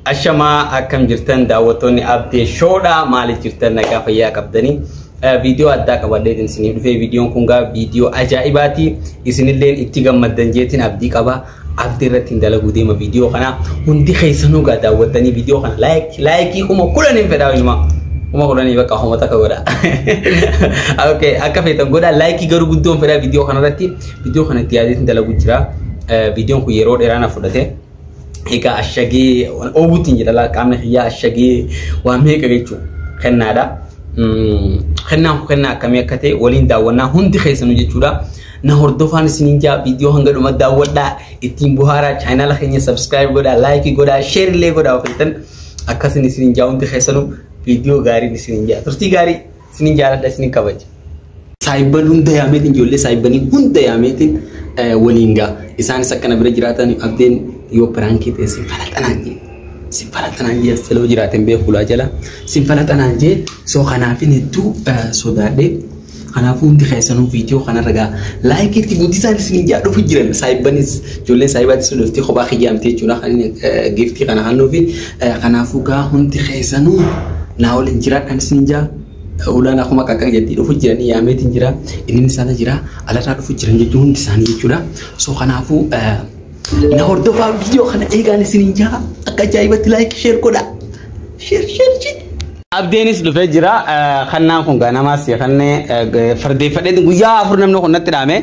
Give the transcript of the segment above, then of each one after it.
Ashama akkam jirtan daawwattoonni Abdee shoodha maali jirtan nagaa fayyaa qabdanii video adda qabadheetin isinii dhufee videoon kun gaa video ajaa'ibaati isinilleen itti gammaddan jeetiin abdii qaba Abdee irratti dalaguu deema video kana hundi keessanuu gaa daawwattanii video kana like kuma kudhaniin fedhaa ilma kuma kudhanii bakka homa takka godha okay akka feetan godha like garuu guddoon fedhaa video kana irratti video kana itti yaadeetiin dalaguu jira videoon kun yeroo dheeraa na fudhate Ika ashagi obutin jira la kamne hiya ashagi wa meka gechu khanada khanna kamya kate walin dawana hundi khaysanu jechuda na hordofan sininja video hanga duma dawada ittin Bohartaan channel khanya subscribe goda like goda share le goda fitan akasini sininja hundi khaysanu video gari ni sininja turti gari sininja da sinin kabaj saiban hunda yametin jolle saibani hunda yametin walinga isan sakana bira jiratan Abdeen yo pranki te sinfalatananje selo jiraten be khula jala sinfalatananje so khanafin tu so dade khanafu ndi khaysanu video khana raga like ti budisa sinja do fujiran saibanis jolle saibat so lofti khoba khiyamte chuna khani gifti khana hanu fi khanafu ga hundi khaysanu nawol jira kan sinja ulana khuma kakak jadi do fujiran ya metin jira ini sana jira ala ta do fujiran jeju hundi sani jura so khanafu na hordofa video khana eegan sininja akka jaayibati like share koda share Abdeenis dhufe jira khannaan kun ga namas khanne farde fadhe guyya afur namno konnatti dame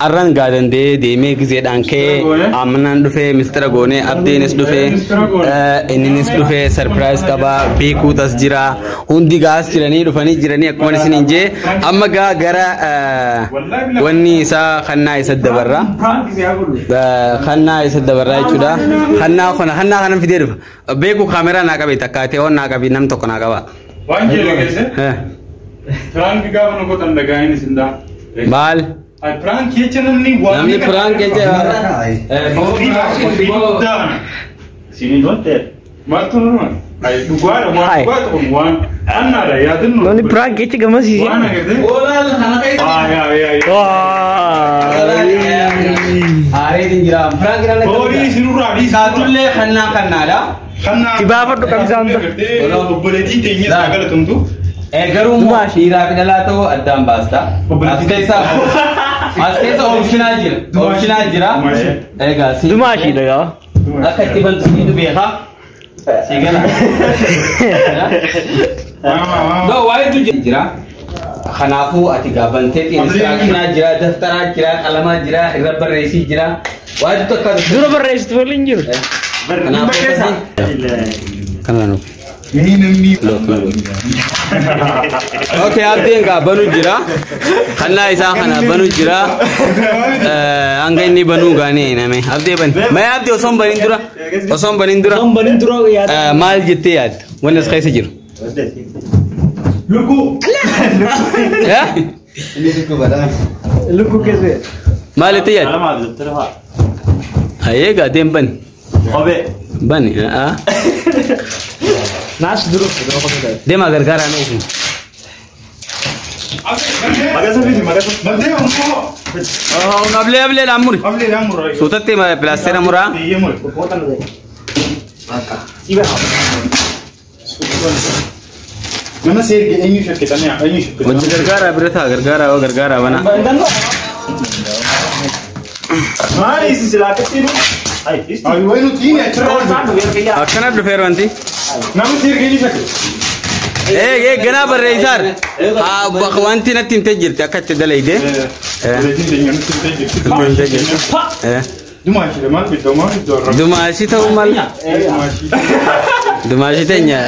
arran gadan de me gize danke amnan dhufe Mr. Gone Abdeenis dhufe eninis dhufe surprise qaba beeku tas jira hundi gas jirani dhufani jirani akkuma sininje amma ga gara wanni isa khanna isa dabarra jechuudha khanna kana fide dhufa beeku camera na qabe takkate on na qabi nam tokko na qaba wanjele gese prank gavano ko tandagaini sinda bal ay prank yechanamni namni prank yeche sini donte matunu ay dugara ko wan annara yadunno namni prank yeche gamasi wana gede olal hanakai ay dingira prank rana ori sinuradi satulle khanna da Tiba-tiba tu kami sampai. Kalau boleh ditanya segala tentu. Garum shira kedala tu adam basta. Askesa optional jira. Ega si. Duma shira ya. Akai tiban tu beha. Segala. Do wai tu jira. Khanafu atiga bante instruction jira daftara jira alamat jira rubber resi jira. Wai tu kan rubber resi tu linjur. Kanano okay Abdeen ga banu jira khanna isa khana banu jira angay ni banu gane name Abdee ban may Abdee osom banindura mal jitte yad wala khaysa jiru luku ya luku bada luku kese mal jitte yad ayega demban Obe bani nas dulu dia magar gara na itu able lamur sutate ma plaster amura mana sir ke enyu shaketanya gargara berita gargara bana mari isi silakatiru Ay, bueno tiene, akana do ferwanti. Namu sir gini sakit. Gana barreisar. Bakwanti na tinte jirti akatte dalaide. Dumashi tahu mal. Dumashi tanya.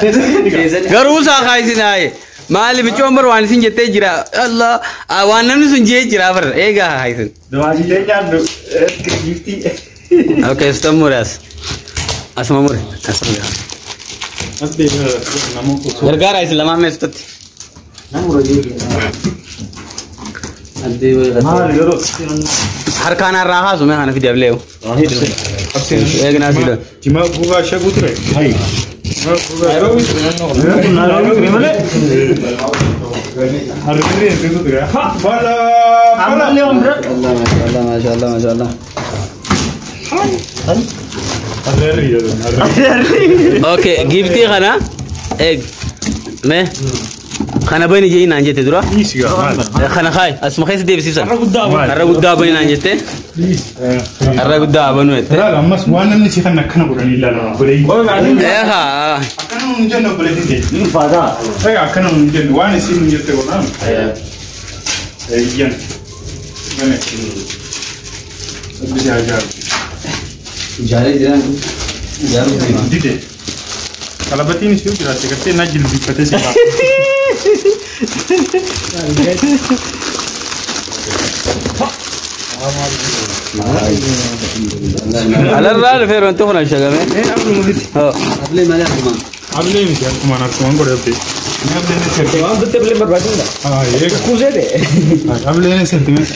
Garusa kaisinai. Mali bichombar wani sinjete jira. Allah, awanan sunje jira bar. Ega kaisin. Dumashi tanya do gifti. Okay, estamos asma mure asma gargara islama में स्थित हर खाना रहा सुमे खाना फिर ले एक ना सीधा जिमा बुगा शगुत रे भाई हर रे फिर रे माशाल्लाह माशाल्लाह Okay, gifti kana egg me kana bani jey nan jete dura kana khay asma khay sidi bisisa arra gudda bani nan jete arra gudda banu ette la mas wana ni si kana kana burani la na burani ha kana mun janna burani de ni fada ay kana mun janna wana si mun jete wala ay yan bane bisa aja jare jiran jaru dite kalau batini sih udah sekali najil di kata sih على الرال فيرو انتو هنا شغامه قبل ما لكم قبل ما لكم انا كمان بقول ابدي كمان بتبلي بربادين اه هيك كوزه ده قبل ما سنتمنت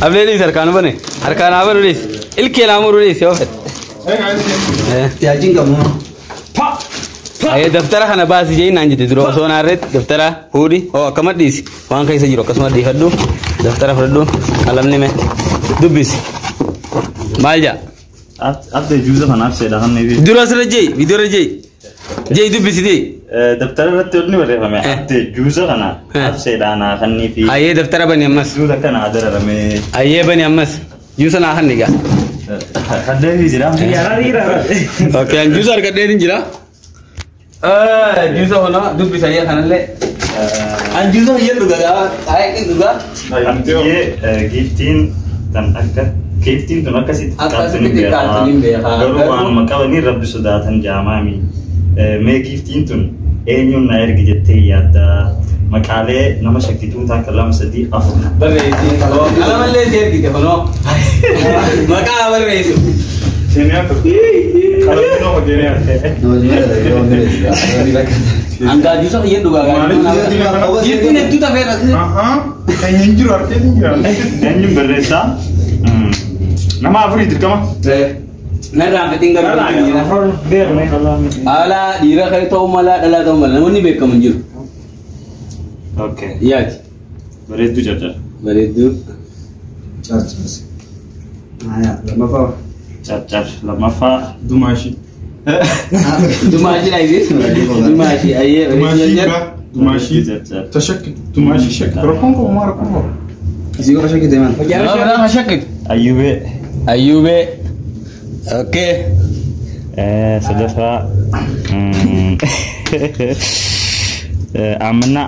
قبل لي سركان بني اركان ابر ليس الكلام روليس يوفت تياجين كمو اي دفتر خنا باس جاي نانجي درو سونا ريت دفتر هودي او كما ديس وان كاي سجيرو كسما دي هدو دفتر فردو علم ني مه دبس مالجا abde juuza kanaaf seedhaan ni درو سر جاي فيديو جاي جاي دبس دي دفتر irratti olni barreeffame abde juuza kanaaf seedhaan kan ni fi اي دفتر بني امس juuza kana adarame اي بني امس يوسنا خنيغا hadde jira يارا اوكي جوسر كدين جرا جوسا هنا دبس اي خنله an juusa hiyan duga ay kin duga abde giftiin tan akka giftiin tun akkasit akkasitti kaatinin be ha garuu waan makabani rabbi sodaatan jaamami mee giftiin tun eenyuun na ergi jettee yaadda maqaalee nama shakkituu taa kalama sadii afur barreessi kalamalle ergite hono maqaa barreessi senior kalau no hodene anga juusa hiyan duga giftiin hedduu tafeera kan hinjiru artee hinjira eenyuun barreessaa nama afurii dirqama narraan fedhiin garuu ala dhiira kee ta'uu mala dhalaa ta'uu mala namoonni beekamu hin jiru okay yaati bareedduu carcar bareedduu carcar lammaffaa dumashi dumaashi dhaayis dumaashi ayyee dumashi carcar tashakki dumashi shakki rakon ko umar ko isi ko shakki deeman yaa shakki ayyube ayyube okay sadaffaa amna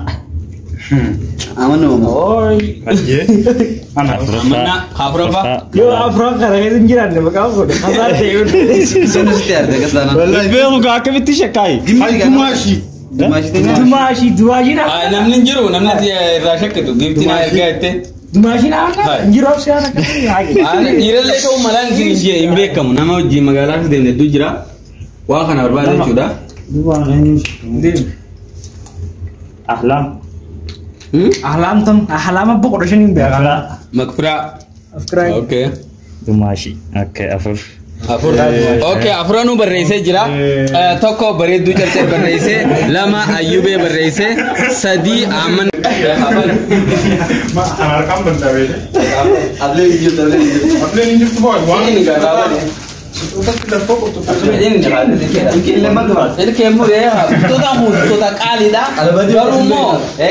amanu Oi aje ana amana khafrafa yo afran karagen jiran ne maka ko hazar de sunu stiar de kasana beeku ga akamitti shakkai dumashi dumashi na namni jiru namni irraa shakkitu giftina ergaate dumashi na jiru siana ani dhiirallee ta'uu malaan isin hin beekamu nama wajjin magaalaa keessa deemne hedduu jira waan kana barbaada jechuudha ahlam ahlam boqor shan be ahla makfira afkra okay dumashi okay afur afur okay afuranu barreessee jira tokko bareedduu carcar barreessee lama ayyubee barreessee sadii aman ma harkam bandawe ablee iyyuu apne ni nyufu boy wa ini garaaba ini kemure toda mud toda qalida garumo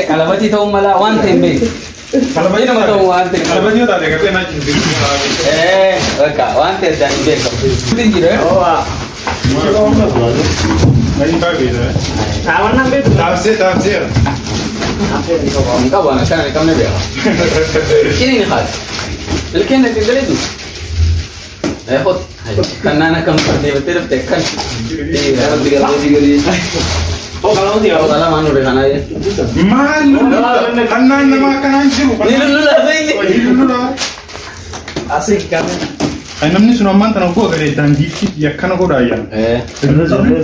kalabati ta'uu mala waan ta'e beek kalabati nama ta'uu waan ta'e kalabati ta de gate na jindi okay waan ta'e dan beek dinjire Main ba be da awan nambe tafsir enggak bana kana kamne be kini ni khas lekin nak geledu hot kanana kam de terap tekan dapat digari oh kalau dia salah manu de kana ya malu kanan nama kanan jiru ni lu la sai lu la asik kan ay namni sunu man tan ko gare tan gifti yakana ko da yan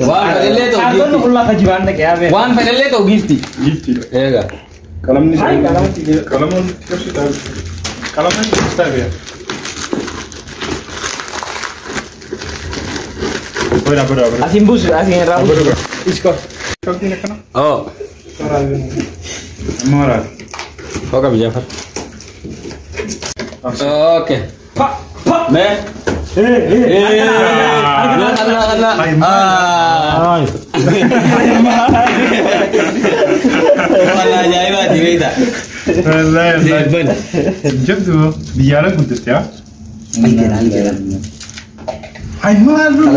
wan fedelle to agon ulla kajiban ne kya be wan fedelle to gifti ega kalam ni kalam kasi ta kalam ni sta be bora asin bus asin rabu isko kalti ne kana oh mara hoga bijafar Oke. Me. Allah. Wala ajaiba di beda. جبته بيارك كنت يا Algeran. هاي مالو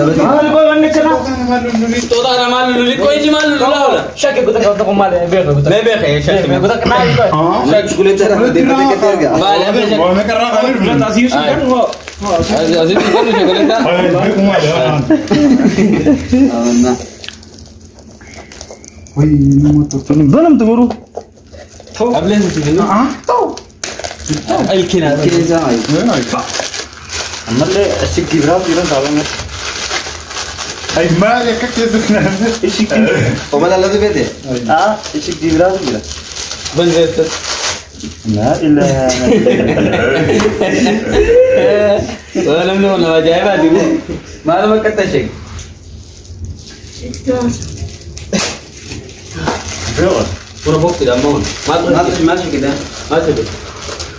Toda na malu luli koi ni malu lula. Shake ko ta ko male be ko ta. Me be khay shak. Ko ta na ko. Shak kulit cara de de. Vale, abe shak. मैं कर रहा हूं Ta asiu kan ho. Aziz kan chocolate ta. हाय कुमार Amanna. ओए मत तो Banam tu guru. Able mutu ni. तो Ay kina za ay. Amalle ashik gibra tira sabangat. هاي ما لك كيف Ishik Omala la bede. ishik gibra tira. Ban bede. La ilaha Wala no na ajaiba di mo. Malum katta shek. illallah. Pura box tidak mau. Masuk kita. Masuk.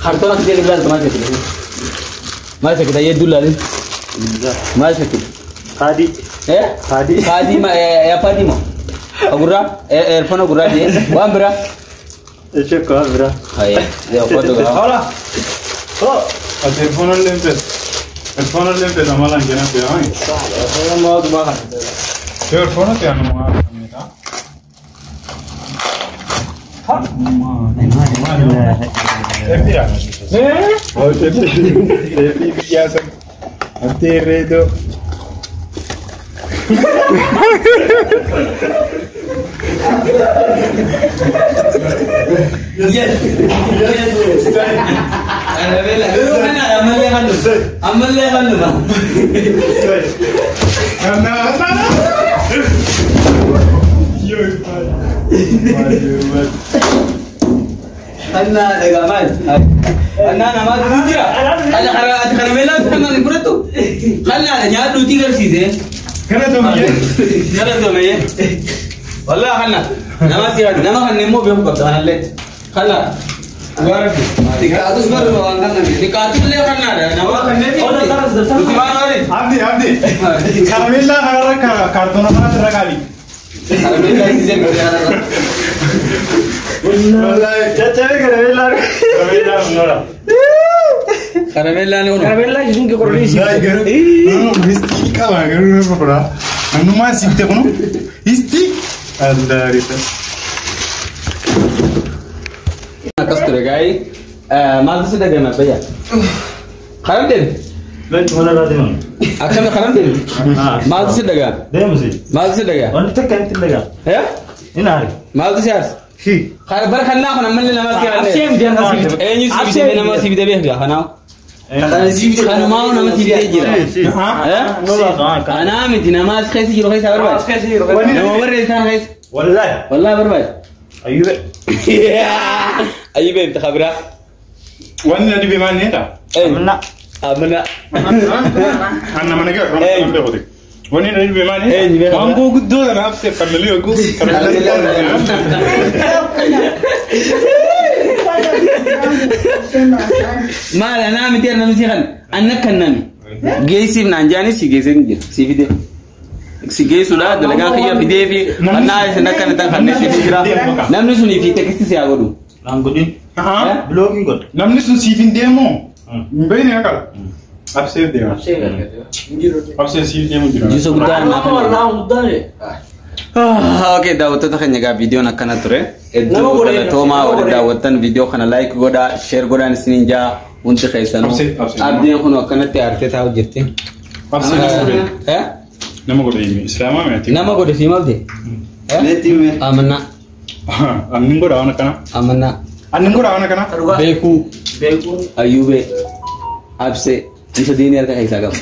Karton kita di belakang masuk kita. Masuk kita ye dulu ni. Masuk kita. Khadi Khadi ma apa di mo? Agura earphone agura dia. Wan bra. ishik ko bra. Hai. Dia foto ga. Hola. التليفون اللي انت التليفون اللي انت عمال عندنا في هاي Ma tu ba. التليفون انت انا ما Anna legaman. Anna nama dudira. Ada karamela sama ni purato. Kalla nya duti garsize. كنا تومية Kala to meye. Wallahi kalla. Nama siya nama kan nemo be ko ta halle. Kalla. Warati. Dikatus baru angkan nabi. Dikatus le kalla nama kan ne. Hola taras dar. عبدي كراميلا هرك كارتون ما تركالي Karamela size والله Chacha karamela. كراميلا نورا Karamela ne uno. Karamela jisun ke koroni si. لا يقرب مستي كما يقرب بقرا انه ما سيبته كنو استي الله ريتا Kasture gai. Mal sudah gama baya. Karam den. Ben mana radin. Akam karam den. Mal sudah ga. Deh mesti. Mal sudah ga. Wanita kan tidak. Ya? Ini hari. Mal sias. Hi. Bar khanna khana man le nama siya. Absem dia nasi. Ni sibi de nama sibi de be ga khana. Khana ma nama sibi de jira. Ana mit nama khasi jiro khasi barba. Nama bar insan khasi. Wallahi. Wallahi barba. Ayube. Ayube انت خبره. وانا دي بما نيتا Mana? Amana. انا ما نقدر رمضان ده وانا دي بما نيتا ما نقول قد دول انا افسر كملي اقول Mala na mi tiar na mi sihan. Annakan nami. Geisi nanjani si geisi nje. Si vide. Si geisu la dalaga khiya fide fi anna ay nakan tan khanne si fidira. Namni suni fi teksti si agodu. Langgudin. ها Blogging god. نمني سيفين ديمو مبين يا كلا ابسيف ديمو ابسيف سيف ديمو Juso gudan na kan. Na udare. Oke, daawwattoota keenya egaa viidiyoon akkana ture. Hedduu galatoomaa waliin daawwattan viidiyoo kana like godhaa, share godhaan isiniin jaa hundi keessanuu. Abdiin kun akkanatti aartee taa'u jirti. nama godhe islaama meeti Nama godhe fi malte? Amanna. annin godha wana kana Amanna. annin godha wana kana Beekuu. Ayyuube. Abse. Isa diinii harka keessaa qabu.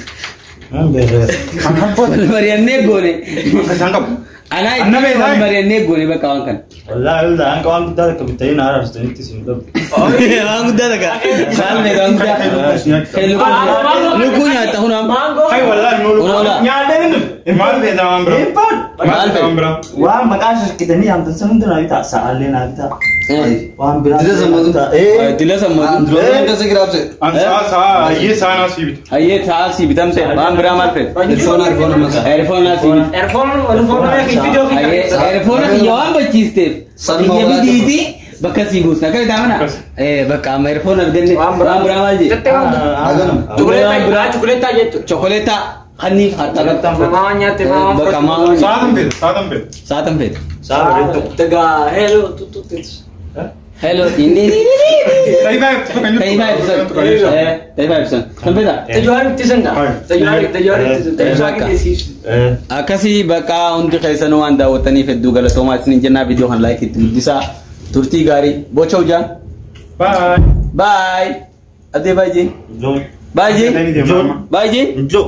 Wal mari'annee goone. sangam Anaa itti wal mari'annee goone bakka waan kana. Wallahi udah angka orang kita kebetulan harus itu sih udah. Waan guddaa dhagaa. Maal meeqa waan guddaa? Lukkuu nyaata hunam. hay wallahi nulu Unola. mal beda ambra Maal ambra Wah makas kita ni yang tentu nabi tak salah nabi tak. Waan biraa. Dila sammatu. Dila sammatu. Dila kasa kiraabse. Saa ye saana sibit. Hayyee ta'a si bitamte waan biraa maal fedhe? Erfoona masa. Eerfoonaa si bita. Eerfoona video Eerfoona kiyya waan bachiisteef. Salma Kiyya walaata. bidiiti bakka si buusna. Akka itti amana? Bakka amma eerfoona arganne waan biraa maal jee? Chokoleetaa jettu. Chokoleetaa kanniif haxaratti. Mamaa nyaatte mamaa. Bakka maama. Saatan fedhe, saatan fedhe. Saatan fedhe. Dagaa hello tuttuutis. Hello inni. Taibaa ibsan. Taibaa ibsan. Kan fedha? Tajaajila ittisan dha. Tajaajila ittisan. Akkasii bakka hundi keessanuu waan daawwataniif hedduu galatoomaa isin jennaa viidiyoo kan laayik itti guddisaa turtii gaarii bocha hojjaan. Bye. Bye. Adee baay'ee. Jo. Baay'ee. Jo. Baay'ee. Jo.